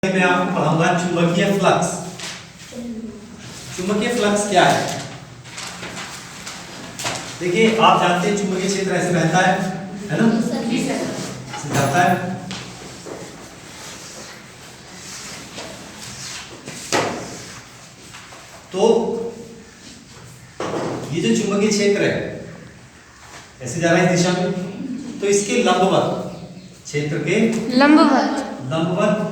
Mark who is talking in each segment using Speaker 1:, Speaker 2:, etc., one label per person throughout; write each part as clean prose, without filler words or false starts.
Speaker 1: मैं आपको पढ़ाऊंगा चुंबकीय फ्लक्स। चुंबकीय फ्लक्स क्या है? देखिए, आप जानते हैं चुंबकीय क्षेत्र ऐसे रहता है ना? जाता है। तो ये जो चुंबकीय क्षेत्र है ऐसे जा रहा है इस दिशा में, तो इसके लंबवत, क्षेत्र के लंबवत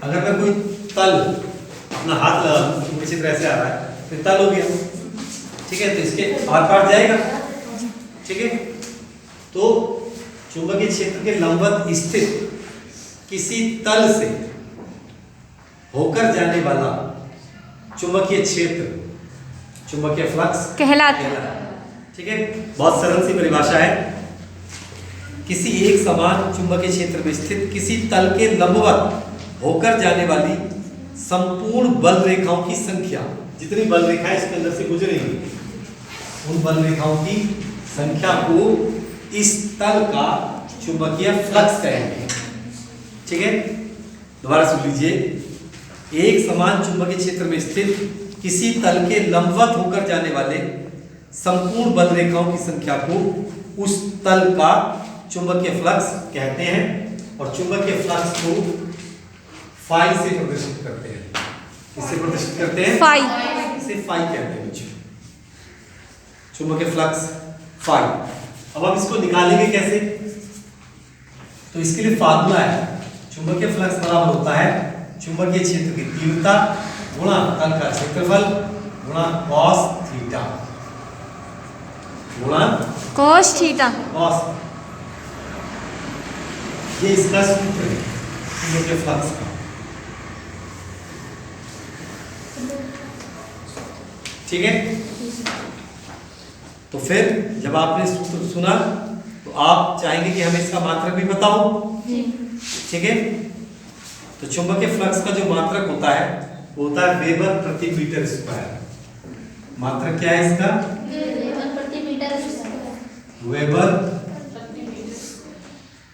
Speaker 1: अगर मैं कोई तल अपना हाथ लगा, चुंबकीय क्षेत्र ऐसे आ रहा है, फिर तल हो गया, ठीक है, तो इसके आर पार जाएगा, ठीक है। तो चुंबकीय क्षेत्र के लंबवत स्थित किसी तल से होकर जाने वाला चुंबकीय क्षेत्र चुंबकीय फ्लक्स कहलाता है, ठीक है। बहुत सरल सी परिभाषा है, किसी एक समान चुंबकीय क्षेत्र में स्थित किसी तल के लंबवत होकर जाने वाली संपूर्ण बल रेखाओं की संख्या, जितनी बल रेखाएं इसके अंदर से गुजरेंगी, उन बल रेखाओं की संख्या को इस तल का चुंबकीय फ्लक्स कहेंगे, ठीक है। दोबारा सुन लीजिए, एक समान चुंबकीय क्षेत्र में स्थित किसी तल के लंबवत होकर जाने वाले संपूर्ण बल रेखाओं की संख्या को उस तल का चुंबकीय फ्लक्स कहते हैं, और चुंबकीय फ्लक्स को फाई से प्रदर्शित करते हैं। किससे प्रदर्शित करते हैं? फाई। इसे फाई कहते हैं बच्चों, चुंबकीय फ्लक्स फाई। अब हम इसको निकालेंगे कैसे? तो इसके लिए फार्मूला है, चुंबकीय फ्लक्स बराबर होता है चुंबकीय क्षेत्र की तीव्रता गुणा तल का क्षेत्रफल गुणा cos थीटा गुणा
Speaker 2: cos थीटा।
Speaker 1: cos, ये इसका सूत्र है चुंबकीय फ्लक्स का, ठीक है। तो फिर जब आपने सूत्र सुना तो आप चाहेंगे कि हमें इसका मात्रक भी बताओ, ठीक है। तो चुंबकीय फ्लक्स का जो मात्रक होता है वो होता है वेबर प्रति मीटर स्क्वायर। मात्रक क्या है इसका? वेबर प्रति मीटर स्क्वायर। वेबर,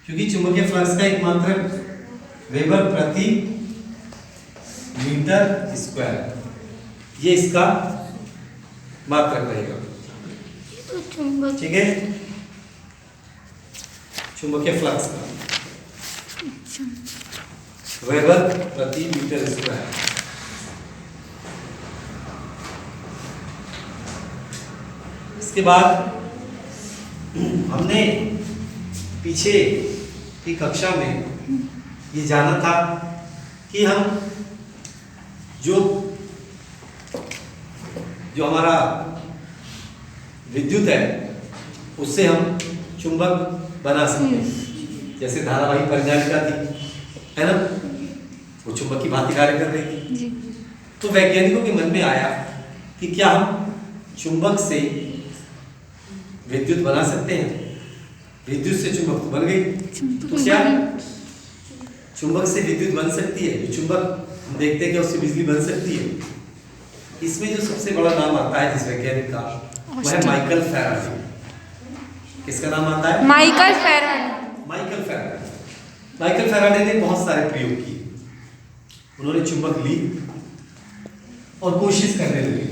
Speaker 1: क्योंकि चुंबकीय फ्लक्स का एक मात्रक वेबर प्रति मीटर स्क्वायर, ये इसका मात्रक रहेगा, ठीक है, चुंबकीय फ्लक्स का वेबर प्रति मीटर स्क्वायर। इसके बाद हमने पीछे की कक्षा में ये जाना था कि हम जो हमारा विद्युत है उससे हम चुंबक बना सकते हैं। जैसे धारावाही परिचालिका थी, है ना, वो चुंबक की भांति कार्य कर रही थी। तो वैज्ञानिकों के मन में आया कि क्या हम चुंबक से विद्युत बना सकते हैं? विद्युत से चुंबक तो बन गई, तो क्या चुंबक से विद्युत बन सकती है? जो चुंबक हम देखते हैं कि उससे बिजली बन सकती है। इसमें जो सबसे बड़ा नाम आता है जिस वैज्ञानिक का, वो है माइकल फैराडे। किसका नाम आता है?
Speaker 2: Michael Faraday.
Speaker 1: Michael Faraday. Michael Faraday ने बहुत सारे प्रयोग किए। उन्होंने चुंबक ली और कोशिश करने लगे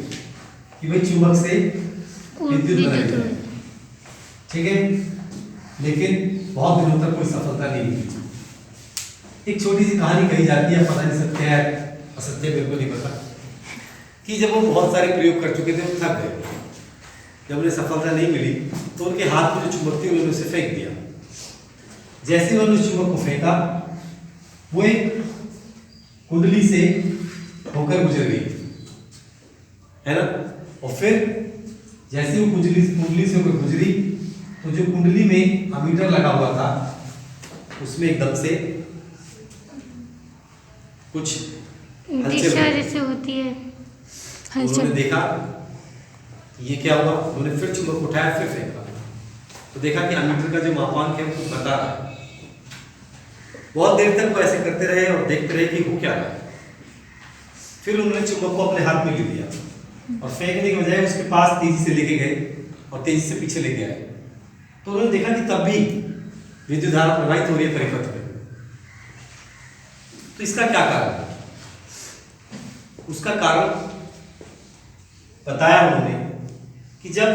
Speaker 1: कि भाई चुंबक से विद्युत बनाई जाए, ठीक है, लेकिन बहुत दिनों तक कोई सफलता नहीं मिली। एक छोटी सी कहानी कही जाती है, पता नहीं सत्य है असत्य मेरे को नहीं पता, कि जब वो बहुत सारे प्रयोग कर चुके थे वो थक गए। जब उन्हें सफलता नहीं मिली तो उनके हाथ में जो चुंबक थी उन्होंने उसे फेंक दिया। जैसे ही उन्होंने उस चुंबक को फेंका, वो एक कुंडली से होकर गुजर गई, है ना, और फिर जैसे वो कुंडली से होकर गुजरी तो जो कुंडली में अमीटर लगा हुआ था उसमें एकदम से कुछ
Speaker 2: दिशा जैसे होती है,
Speaker 1: उन्होंने देखा ये क्या हुआ। उन्होंने फिर चुंबक उठाया, फिर फेंका, तो देखा कि अमीटर का जो मापांक है वो बता रहा है। बहुत देर तक वो ऐसे करते रहे और देखते रहे कि वो क्या रहा है। फिर उन्होंने चुंबक को अपने हाथ में ले लिया और फेंकने के बजाय उसके पास तेजी से लेके गए और तेजी से पीछे लेके आए। तो उन्होंने देखा कि तब भी विद्युत धारा प्रवाहित हो रही है परिपथ में, तो इसका क्या कारण है? उसका कारण बताया उन्होंने कि जब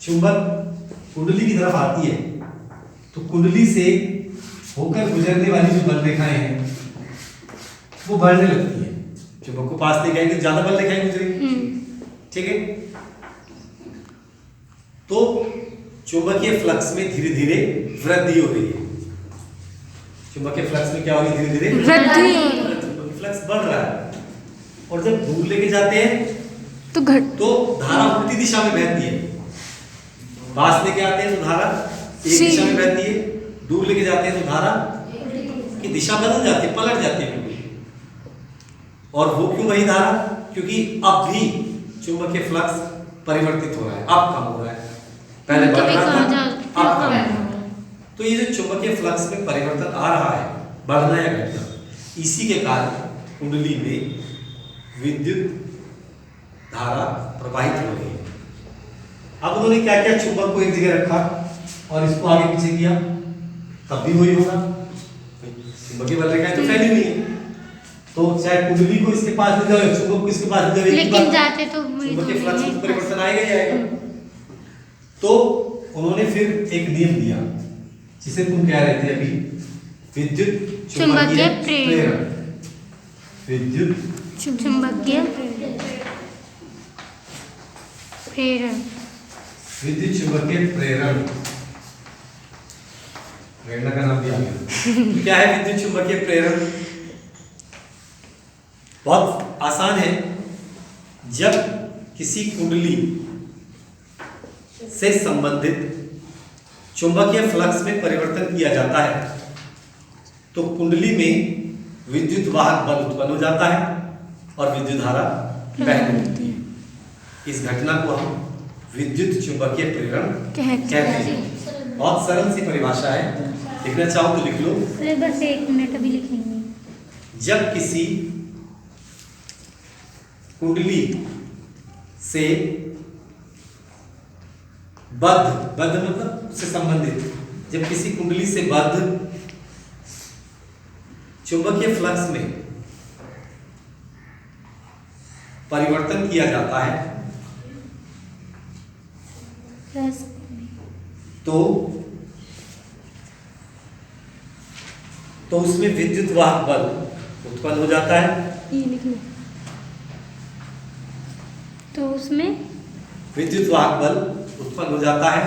Speaker 1: चुंबक कुंडली की तरफ आती है तो कुंडली से होकर गुजरने वाली जो बल रेखाएं हैं वो बढ़ने लगती है। चुंबक को पास ले जाएंगे ज्यादा बल रेखाएं गुजरेंगी, ठीक है। तो चुंबकीय फ्लक्स में धीरे धीरे वृद्धि हो रही है। चुंबकीय फ्लक्स में क्या हो रही है? धीरे धीरे
Speaker 2: वृद्धि।
Speaker 1: चुंबकीय फ्लक्स बढ़ रहा है और जब दूर लेके जाते हैं तो धारा उल्टी दिशा में बहती है। पास लेके आते हैं तो धारा एक दिशा में बहती है, दूर लेके जाते हैं तो धारा की दिशा बदल जाती है, पलट जाती है। और वो क्यों वही धारा? क्योंकि अब भी चुंबकीय फ्लक्स परिवर्तित हो रहा है, अब कम हो रहा है। पहले बढ़ रहा था, अब कम हो रहा है। तो ये जो चुंबकीय फ्लक्स में परिवर्तन आ रहा है, बढ़ना या घटना, इसी के कारण कुंडली में विद्युत धारा प्रवाहित हो रही है। अब उन्होंने क्या किया? चुंबक को एक जगह रखा और इसको आगे पीछे किया, तब भी वही होगा। चुंबकीय बल रेखाएं तो फैली हुई है, तो चाहे कुंडली को इसके पास ले जाओ, चुंबक को इसके पास ले जाओ,
Speaker 2: लेकिन जाते तो
Speaker 1: चुंबकीय फ्लक्स में परिवर्तन आएगा ही आएगा। तो उन्होंने फिर एक नियम दिया जिसे तुम कह रहे थे अभी, विद्युत चुंबकीय प्रेरण। विद्युत
Speaker 2: चुंबकीय प्रेरण।
Speaker 1: विद्युत चुंबकीय प्रेरण, प्रेरणा का नाम भी आ गया। क्या है विद्युत चुंबकीय प्रेरण? बहुत आसान है। जब किसी कुंडली से संबंधित चुंबकीय फ्लक्स में परिवर्तन किया जाता है तो कुंडली में विद्युत वाहक बल उत्पन्न हो जाता है और विद्युत धारा बहने लगती है। इस घटना को हम विद्युत चुंबकीय प्रेरण कहते हैं। बहुत सरल सी परिभाषा है, लिखना चाहो तो लिख लो।
Speaker 2: बस 1 मिनट अभी लिखेंगे।
Speaker 1: जब किसी कुंडली से बद्ध मतलब उससे संबंधित, जब किसी कुंडली से बद्ध चुंबकीय फ्लक्स में परिवर्तन किया जाता है तो उसमें विद्युत वाहक बल उत्पन्न हो जाता है।
Speaker 2: ये लिख लो। तो उसमें
Speaker 1: विद्युत वाहक बल उत्पन्न हो जाता है।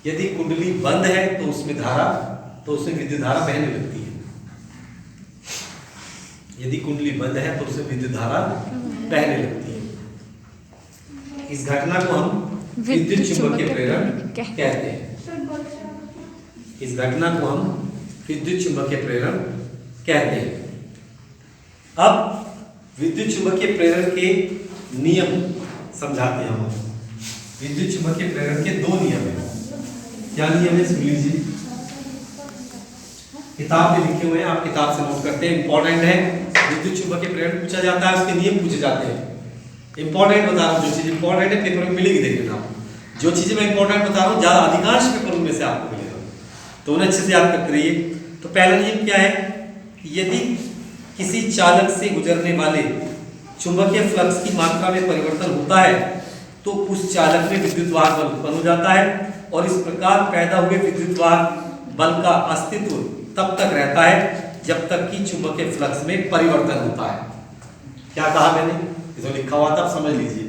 Speaker 1: यदि कुंडली बंद है तो उसमें विद्युत धारा बहने लगती है। यदि कुंडली बंद है तो उसमें विद्युत धारा बहने लगती है। इस घटना को हम विद्युत चुंबकीय प्रेरण कहते हैं। इस घटना को हम विद्युत चुंबकीय प्रेरण कहते हैं। अब विद्युत चुंबकीय प्रेरण के नियम समझाते हैं हम। विद्युत चुंबकीय प्रेरण के 2 नियम हैं। क्या नियम है सुन लीजिए, किताब में लिखे हुए हैं, आप किताब से नोट करते हैं, इंपॉर्टेंट है। विद्युत चुंबकीय प्रेरण पूछा जाता है, उसके नियम पूछे जाते हैं। इंपॉर्टेंट बता रहा हूँ, जो चीज इंपॉर्टेंट है पेपर में मिलेगी, देखना आप। जो चीजें मैं इंपॉर्टेंट बता रहा हूँ ज्यादा अधिकांश पेपरों में से आपको मिलेगा, तो उन्हें अच्छे से याद करते रहिए। तो पहला नियम क्या है? यदि किसी चालक से गुजरने वाले चुंबकीय फ्लक्स की मात्रा में परिवर्तन होता है तो उस चालक में विद्युत वाहक बल उत्पन्न हो जाता है और इस प्रकार पैदा हुए विद्युत वाहक बल का अस्तित्व तब तक रहता है जब तक कि चुंबकीय फ्लक्स में परिवर्तन होता है। क्या कहा मैंने? ये तो लिखा हुआ था, आप समझ लीजिए।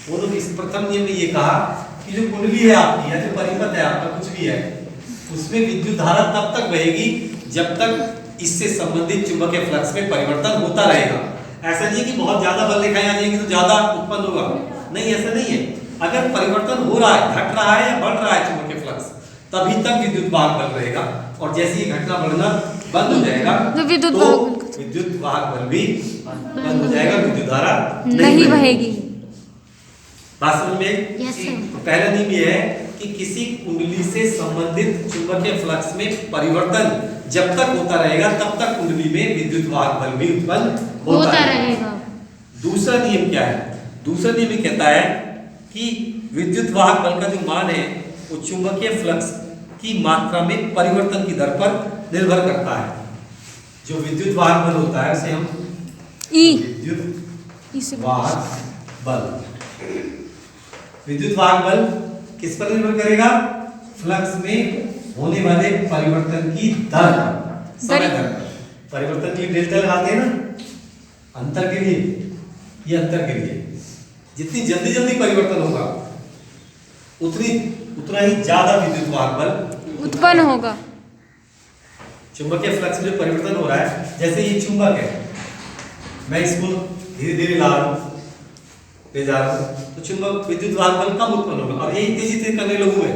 Speaker 1: वो तो इस प्रथम नियम में ये कहा कि जो कुंडली है आपकी या जो परिपथ है आपका, कुछ भी है, उसमें विद्युत धारा तब तक बहेगी जब तक इससे संबंधित चुंबकीय फ्लक्स में परिवर्तन होता रहेगा। ऐसा नहीं है कि बहुत ज्यादा बल रेखाएं आ जाएंगी तो ज्यादा उत्पन्न होगा, नहीं, ऐसा नहीं है। अगर परिवर्तन हो रहा है, घट रहा है या बढ़ रहा है चुंबकीय फ्लक्स, तभी तक विद्युत वाहक बल रहेगा और जैसे ही घटना बढ़ना बंद हो जाएगा तो विद्युत वाहक बल भी बंद हो जाएगा, विद्युत धारा नहीं बहेगी। बात समझ में? तो पहला नियम ये है कि किसी कुंडली से संबंधित चुंबकीय फ्लक्स में परिवर्तन जब तक होता रहेगा तब तक कुंडली में विद्युत वाहक बल भी उत्पन्न होता रहेगा। दूसरा नियम क्या है? दूसरा नियम कहता है कि विद्युत वाहक बल का जो मान है वो चुंबकीय फ्लक्स की मात्रा में परिवर्तन की दर पर निर्भर करता है। जो विद्युत वाहक बल होता है उसे हम विद्युत वाहक बल, विद्युत वाहक बल किस पर निर्भर करेगा? फ्लक्स में होने वाले परिवर्तन की दर, समय दर पर। परिवर्तन के लिए डेल्टा लगाते हैं ना, अंतर के लिए, ये अंतर के लिए जितनी जल्दी जल्दी परिवर्तन होगा उतना ही ज्यादा विद्युत वाहक बल
Speaker 3: उत्पन्न होगा।
Speaker 1: चुंबकीय फ्लक्स में जो परिवर्तन हो रहा है, जैसे ये चुंबक है, मैं इसको धीरे धीरे ला रहा हूं, ले जा रहा हूं, तो चुंबक विद्युत वाहक बल कम उत्पन्न होगा। और यही तेजी से करने लगूं मैं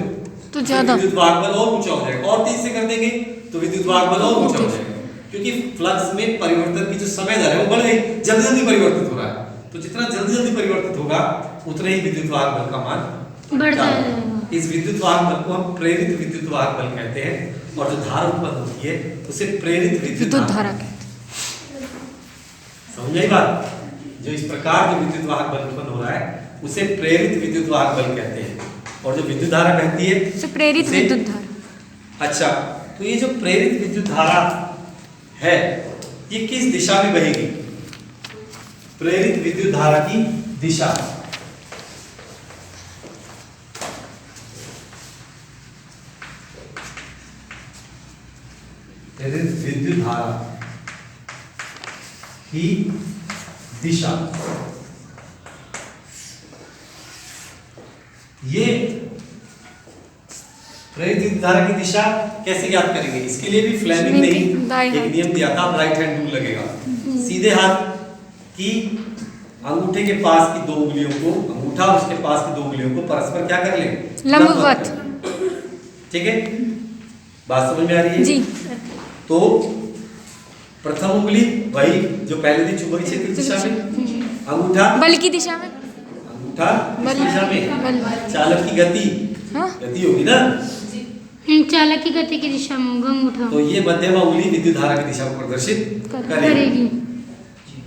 Speaker 3: तो ज्यादा
Speaker 1: विद्युत वाहक बल और ऊंचा हो जाएगा, और तेजी से कर देंगे तो विद्युत वाहक बल और ऊंचा हो जाएगा, क्योंकि फ्लक्स में परिवर्तन की जो समय दर है वो बढ़ गई, जल्दी जल्दी परिवर्तित हो रहा है। तो जितना जल्दी जल्दी परिवर्तित होगा उतना ही विद्युत वाहक बल का मान
Speaker 2: बढ़ता जाएगा।
Speaker 1: इस विद्युत वाहक बल को हम प्रेरित विद्युत वाहक बल कहते हैं, और जो धारा उत्पन्न होती है उसे प्रेरित विद्युत
Speaker 3: धारा कहते हैं।
Speaker 1: समझ आई बात? जो इस प्रकार जो विद्युत वाहक बल उत्पन्न हो रहा है उसे प्रेरित विद्युत वाहक बल कहते हैं, और जो विद्युत धारा कहती है
Speaker 3: उसे प्रेरित विद्युत धारा।
Speaker 1: अच्छा, तो ये जो प्रेरित विद्युत धारा है ये किस दिशा में बहेगी? प्रेरित विद्युत धारा की दिशा, प्रेरित विद्युत धारा की दिशा, ये प्रेरित विद्युत धारा की दिशा कैसे ज्ञात करेंगे? इसके लिए भी फ्लेमिंग ने एक नियम दिया था, राइट हैंड रूल लगेगा। सीधे हाथ की अंगूठे के पास की दो उंगलियों को, अंगूठा और उसके पास की दो उंगलियों को परस्पर क्या कर लें?
Speaker 3: लंबवत।
Speaker 1: ठीक है, बात समझ में आ रही है?
Speaker 3: जी।
Speaker 1: तो प्रथम उंगली वही जो पहले थी चुंबकीय क्षेत्र की दिशा में, अंगूठा
Speaker 3: बल की दिशा में,
Speaker 1: अंगूठा किस दिशा में? चालक की गति, गति होगी ना,
Speaker 2: चालक की गति की दिशा में होगा अंगूठा।
Speaker 1: तो ये मध्यमा उंगली विद्युत धारा की दिशा को प्रदर्शित करेगी।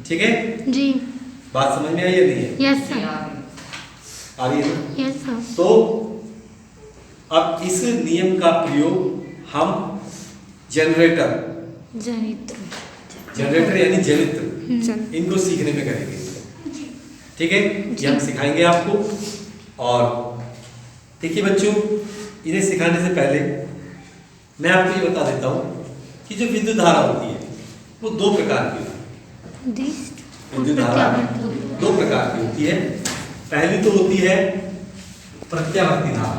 Speaker 1: ठीक है
Speaker 2: जी।
Speaker 1: बात समझ में आई या नहीं है?
Speaker 2: Yes sir.
Speaker 1: आ रही है ना?
Speaker 2: Yes sir.
Speaker 1: तो अब इस नियम का प्रयोग हम जनरेटर यानी जनित्र इनको सीखने में करेंगे। ठीक है, ये हम सिखाएंगे आपको। और देखिए बच्चों, इन्हें सिखाने से पहले मैं आपको ये बता देता हूँ कि जो विद्युत धारा होती है वो दो प्रकार की होती है। विद्युत धारा दो प्रकार की होती है। पहली तो होती है प्रत्यावर्ती धारा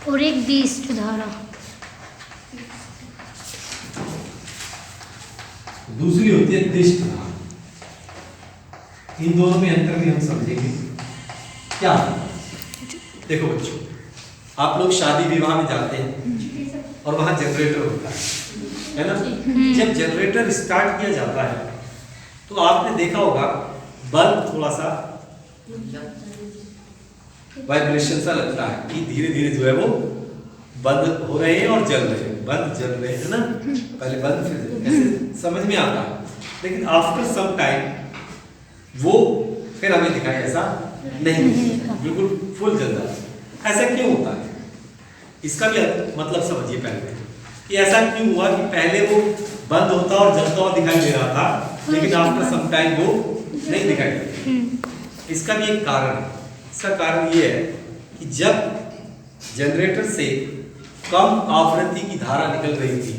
Speaker 2: और एक दिष्ट धारा,
Speaker 1: दूसरी होती है दिष्ट धारा। इन दोनों में अंतर भी हम समझेंगे। क्या? देखो बच्चों, आप लोग शादी विवाह में जाते हैं और वहां जनरेटर होता है ना? जब जनरेटर स्टार्ट किया जाता है तो आपने देखा होगा बल्ब थोड़ा सा वाइब्रेशन सा लगता है कि धीरे धीरे जो है वो बंद हो रहे हैं और जल रहे हैं, बंद जल रहे हैं ना, पहले बंद फिर ऐसे समझ में आता है। लेकिन आफ्टर सम टाइम वो फिर हमें दिखाई ऐसा नहीं, बिल्कुल फुल जल रहा है। ऐसा क्यों होता है? इसका भी मतलब समझिए पहले कि ऐसा क्यों हुआ कि पहले वो बंद होता और जलता हुआ दिखाई दे रहा था, लेकिन आफ्टर सम टाइम वो नहीं दिखाई देता। इसका भी एक कारण है। इसका कारण ये है कि जब जनरेटर से कम आवृत्ति की धारा निकल रही थी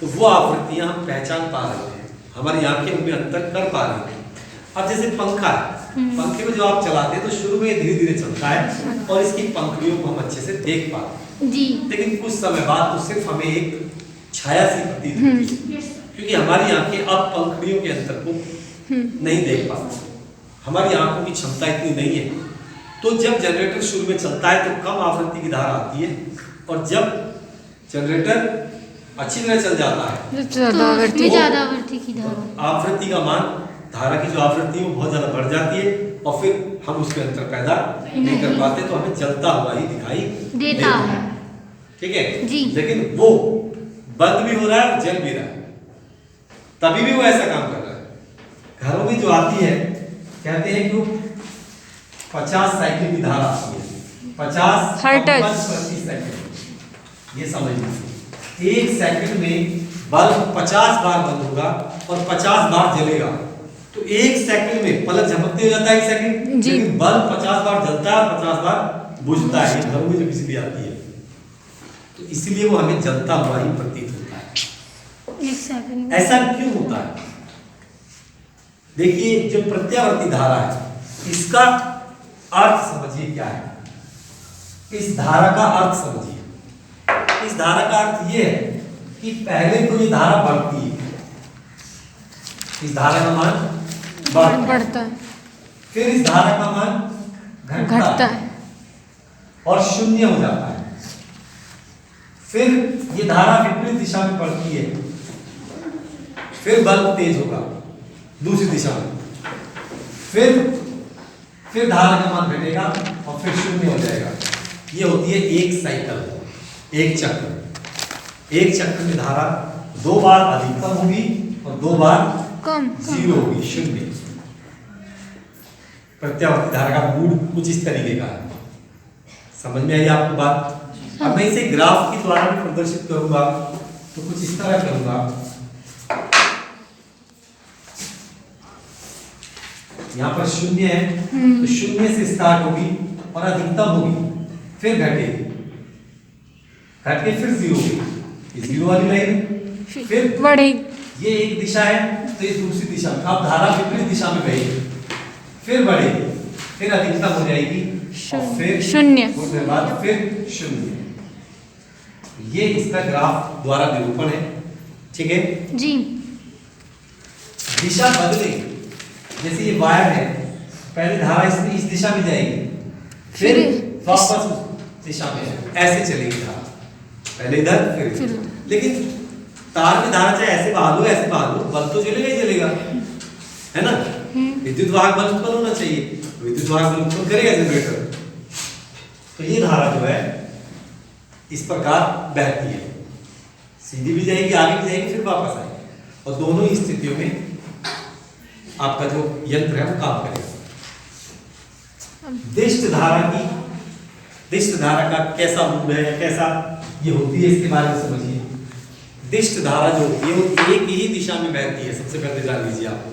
Speaker 1: तो वो आवृत्तियां हम पहचान पा रहे थे, हमारी आंखें उनमें अंतर कर पा रही थी। अब जैसे पंखा है, पंखे को जो आप चलाते हैं तो शुरू में धीरे धीरे चलता है और इसकी पंखुड़ियों को हम अच्छे से देख पाते हैं, लेकिन कुछ समय बाद तो सिर्फ हमें एक छाया सी प्रतीत होती है, क्योंकि हमारी आंखें अब पंखुड़ियों के अंतर को नहीं देख पाती, हमारी आंखों की क्षमता इतनी नहीं है। तो जब जनरेटर शुरू में चलता है तो कम आवृत्ति की धारा आती है, और जब जनरेटर अच्छी तरह चल जाता है
Speaker 2: तो ज्यादा आवृत्ति की धारा,
Speaker 1: आवृत्ति का मान, धारा की जो आवृत्ति है वो बहुत ज्यादा बढ़ जाती है, और फिर हम उसके अंतर पैदा नहीं कर पाते, तो हमें जलता हुआ ही दिखाई देता है। ठीक है
Speaker 2: जी।
Speaker 1: लेकिन वो बंद भी हो रहा है और जल भी रहा है, तभी भी वो ऐसा काम कर रहा है। घरों में जो आती है, कहते हैं कि 50 साइकिल की धारा आती है, 50 प्रति सेकंड, ये समझ लीजिए 1 सेकंड में बल्ब 50 बार बंद होगा और 50 बार जलेगा। तो 1 सेकंड में पलक झपकते हो जाता है 1 सेकंड,
Speaker 3: जी।
Speaker 1: लेकिन बल्ब 50 बार जलता है, 50 बार बुझता है। ये घरों में जो बिजली आती है, तो इसलिए वो हमें जलता हुआ ही प्रतीत होता है।
Speaker 2: 1 सेकंड।
Speaker 1: ऐसा क्यों होता है? देखिए, जो प्रत्यावर्ती धारा है इसका अर्थ समझिए क्या है। इस धारा का अर्थ समझिए। इस धारा का अर्थ ये है कि पहले तो ये धारा बढ़ती है, इस धारा का मान
Speaker 3: बढ़ता है,
Speaker 1: फिर इस धारा का मान
Speaker 3: घटता है,
Speaker 1: और शून्य हो जाता है। फिर ये धारा विपरीत दिशा में बढ़ती है, फिर बल्ब तेज होगा दूसरी दिशा में, फिर धारा का मान घटेगा और फिर शून्य हो जाएगा। ये होती है एक साइकिल, एक चक्र। एक चक्र में धारा 2 बार अधिकतम होगी और 2 बार
Speaker 3: कम,
Speaker 1: जीरो होगी, शून्य। प्रत्यावर्ती धारा का मूड कुछ इस तरीके का है। समझ में आई आपको बात? अब मैं इसे ग्राफ के द्वारा भी प्रदर्शित करूंगा, तो कुछ इस तरह करूंगा। यहाँ पर शून्य है, तो शून्य से स्टार्ट होगी और अधिकतम होगी, फिर घटेगी, घट के फिर जीरो होगी, जीरो वाली लाइन, फिर
Speaker 3: बढ़ेगी।
Speaker 1: ये एक दिशा है तो ये दूसरी दिशा में, अब धारा विपरीत दिशा में बहेगी, फिर बढ़ेगी, फिर अधिकतम हो जाएगी और फिर
Speaker 3: शून्य,
Speaker 1: उसके बाद फिर शून्य। ये इसका ग्राफ द्वारा निरूपण है, ठीक है
Speaker 2: जी।
Speaker 1: दिशा बदलेगी। जैसे ये वायर है, पहले धारा इस दिशा में जाएगी, फिर वापस उस दिशा में ऐसे चलेगी धारा, पहले इधर फिर। लेकिन तार में धारा चाहे ऐसे बहा लो ऐसे बहा लो, बल्ब तो जलेगा ही जलेगा, है ना। विद्युत वाहक बल्ब उत्पन्न होना चाहिए, विद्युत वाहक बल्ब उत्पन्न करेगा जनरेटर। तो ये धारा जो है इस प्रकार बहती है, सीधी भी जाएगी, आगे भी जाएगी, फिर वापस आएगी, और दोनों ही स्थितियों में आपका जो यंत्र है वो काम करेगा। दिष्ट धारा का कैसा मूड है, कैसा ये होती है, इसके बारे में समझिए। दिष्ट धारा जो होती है वो एक ही दिशा में बहती है। सबसे पहले जान लीजिए आप,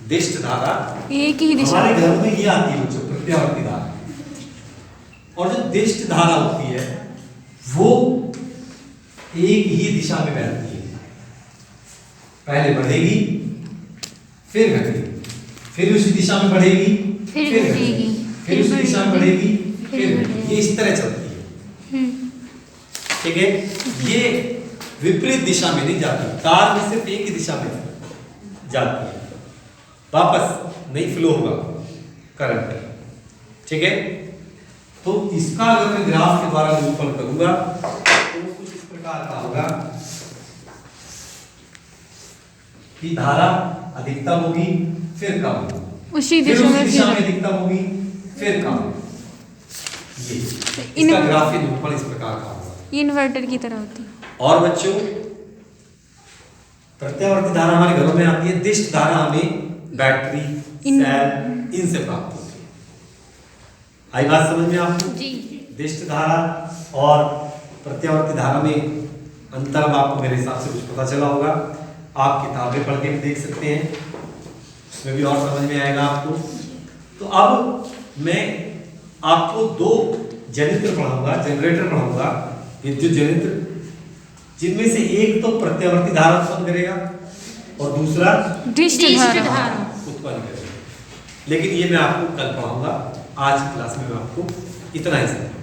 Speaker 1: दिष्ट धारा
Speaker 3: एक ही दिशा,
Speaker 1: हमारे घर में ये आती है बच्चों, प्रत्यावर्ती धारा। और जो दिष्ट धारा होती है वो एक ही दिशा में बहती है, पहले बढ़ेगी फिर घटेगी, फिर उसी दिशा में बढ़ेगी,
Speaker 2: फिर घटेगी,
Speaker 1: फिर उसी दिशा में बढ़ेगी,
Speaker 2: फिर
Speaker 1: फिर ये इस तरह चलती है, ठीक है। ये विपरीत दिशा में नहीं जाती, तार में सिर्फ एक ही दिशा में जाती है, वापस नहीं फ्लो होगा करंट, ठीक है। तो इसका अगर मैं ग्राफ के द्वारा निरूपण करूंगा तो कुछ इस प्रकार का होगा कि धारा अधिकतम होगी फिर कम होगी,
Speaker 3: उसी
Speaker 1: फिर
Speaker 3: दिशा
Speaker 1: उसी
Speaker 3: में
Speaker 1: दिशा में
Speaker 3: फिर
Speaker 1: अधिकतम होगी फिर कम होगी। ये इसका ग्राफ निरूपण इस प्रकार का होगा,
Speaker 3: इन्वर्टर की तरह होती है।
Speaker 1: और बच्चों प्रत्यावर्ती धारा हमारे घरों में आती है, दिष्ट धारा हमें बैटरी सेल इनसे प्राप्त होती है। आई बात समझ में आपको?
Speaker 2: जी।
Speaker 1: दिष्ट धारा और प्रत्यावर्ती धारा में अंतर आपको मेरे हिसाब से कुछ पता चला होगा। आप किताबें पढ़ के भी देख सकते हैं, उसमें भी और समझ में आएगा आपको। तो अब मैं आपको 2 जनित्र पढ़ाऊंगा, जनरेटर पढ़ाऊंगा, विद्युत जनित्र, जिनमें से एक तो प्रत्यावर्ती धारा उत्पन्न करेगा और दूसरा
Speaker 3: दिष्ट धारा
Speaker 1: उत्पन्न करेगा। लेकिन ये मैं आपको कल पढ़ाऊंगा, आज की क्लास में मैं आपको इतना ही समझाऊंगा।